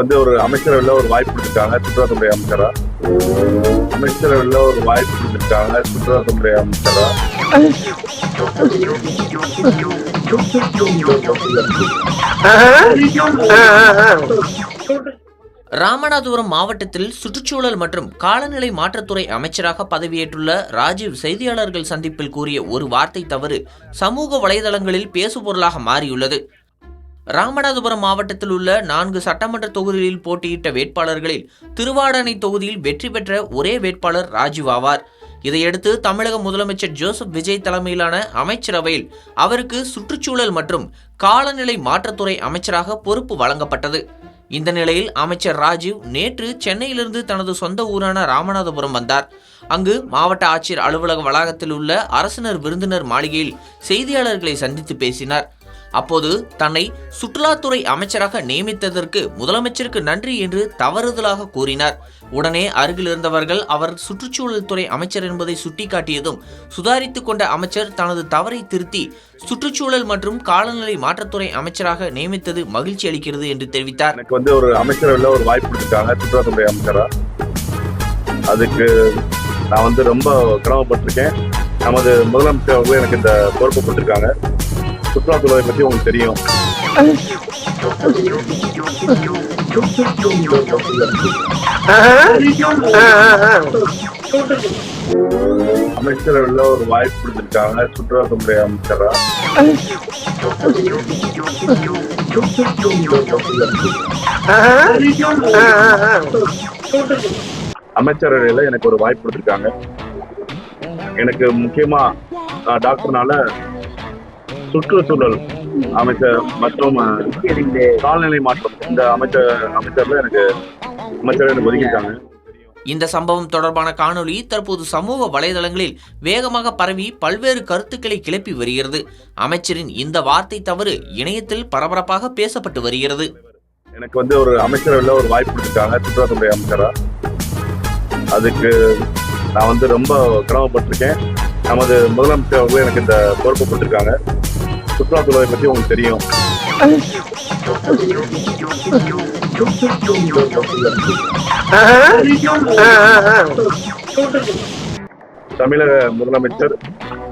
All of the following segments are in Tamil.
வந்து ஒரு அமைச்சரவையில் ஒரு வாய்ப்பு கொடுத்துருக்காங்க சுற்றுலாத்துறை அமைச்சரா. அமைச்சரவையில் ஒரு வாய்ப்பு கொடுத்துருக்காங்க சுற்றுலாத்துறை அமைச்சரா. ராமநாதபுரம் மாவட்டத்தில் சுற்றுச்சூழல் மற்றும் காலநிலை மாற்றத்துறை அமைச்சராக பதவியேற்றுள்ள ராஜீவ் செய்தியாளர்கள் சந்திப்பில் கூறிய ஒரு வார்த்தை தவறு சமூக வலைதளங்களில் பேசுபொருளாக மாறியுள்ளது. ராமநாதபுரம் மாவட்டத்தில் உள்ள 4 சட்டமன்ற தொகுதிகளில் போட்டியிட்ட வேட்பாளர்களில் திருவாடானை தொகுதியில் வெற்றி பெற்ற ஒரே வேட்பாளர் ராஜீவ் ஆவார். இதையடுத்து தமிழக முதலமைச்சர் ஜோசப் விஜய் தலைமையிலான அமைச்சரவையில் அவருக்கு சுற்றுச்சூழல் மற்றும் காலநிலை மாற்றத்துறை அமைச்சராக பொறுப்பு வழங்கப்பட்டது. இந்த நிலையில் அமைச்சர் ராஜீவ் நேற்று சென்னையிலிருந்து தனது சொந்த ஊரான ராமநாதபுரம் வந்தார். அங்கு மாவட்ட ஆட்சியர் அலுவலக வளாகத்தில் உள்ள அரசினர் விருந்தினர் மாளிகையில் செய்தியாளர்களை சந்தித்து பேசினார். அப்போது தன்னை சுற்றுலாத்துறை அமைச்சராக நியமித்ததற்கு முதலமைச்சருக்கு நன்றி என்று தவறுதலாக கூறினார். உடனே அருகில் இருந்தவர்கள் அவர் சுற்றுச்சூழல் துறை அமைச்சர் என்பதை சுட்டிக்காட்டியதும் சுதாரித்துக் கொண்ட அமைச்சர் தனது தவறை திருத்தி சுற்றுச்சூழல் மற்றும் காலநிலை மாற்றத்துறை அமைச்சராக நியமித்தது மகிழ்ச்சி அளிக்கிறது என்று தெரிவித்தார். எனக்கு வந்து ஒரு அமைச்சரவையில் ஒரு வாய்ப்பு கொடுத்துருக்காங்க சுற்றுலாத்துறை அமைச்சரா. அதுக்கு நான் வந்து ரொம்ப கடமைப்பட்டிருக்கேன். நமது முதலமைச்சர் அவர்கள் எனக்கு இந்த பொறுப்பு கொடுத்துருக்காங்க. சுற்றுலாத்துறை பற்றி உங்களுக்கு தெரியும். அமைச்சரவையில் ஒரு வாய்ப்பு கொடுத்திருக்காங்க சுற்றுலாத்துறை அமைச்சரா. அமைச்சரவையில் எனக்கு ஒரு வாய்ப்பு கொடுத்திருக்காங்க. எனக்கு முக்கியமா டாக்டர்னால சுற்றுச்சூழல் அமைச்சர் மற்றும் காலநிலை மாற்றம் இந்த அமைச்சர்ல எனக்கு ஒதுக்கியிருக்காங்க. இந்த சம்பவம் தொடர்பான காணொளி தற்போது சமூக வலைதளங்களில் வேகமாக பரவி பல்வேறு கருத்துக்களை கிளப்பி வருகிறது. அமைச்சரின் இந்த வார்த்தை தவறு இணையத்தில் பரபரப்பாக பேசப்பட்டு வருகிறது. எனக்கு வந்து ஒரு அமைச்சரவையில் ஒரு வாய்ப்பு கொடுத்துருக்காங்க சுற்றுலாத்துறை அமைச்சரா. அதுக்கு நான் வந்து ரொம்ப கடமைப்பட்டிருக்கேன். நமது முதலமைச்சர் அவர்கள் எனக்கு இந்த பொறுப்பு கொடுத்துருக்காங்க. சுற்றுலாத்துறை பற்றி உங்களுக்கு தெரியும். தமிழக முதலமைச்சர்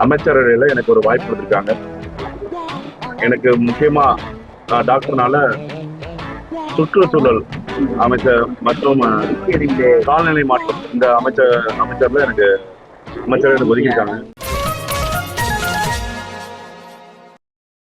அமைச்சரவையில் எனக்கு ஒரு வாய்ப்பு கொடுத்திருக்காங்க. எனக்கு முக்கியமா டாக்டர்னால சுற்றுச்சூழல் அமைச்சர் மற்றும் காலநிலை மாற்றம் இந்த அமைச்சர்ல எனக்கு ஒதுக்கியிருக்காங்க.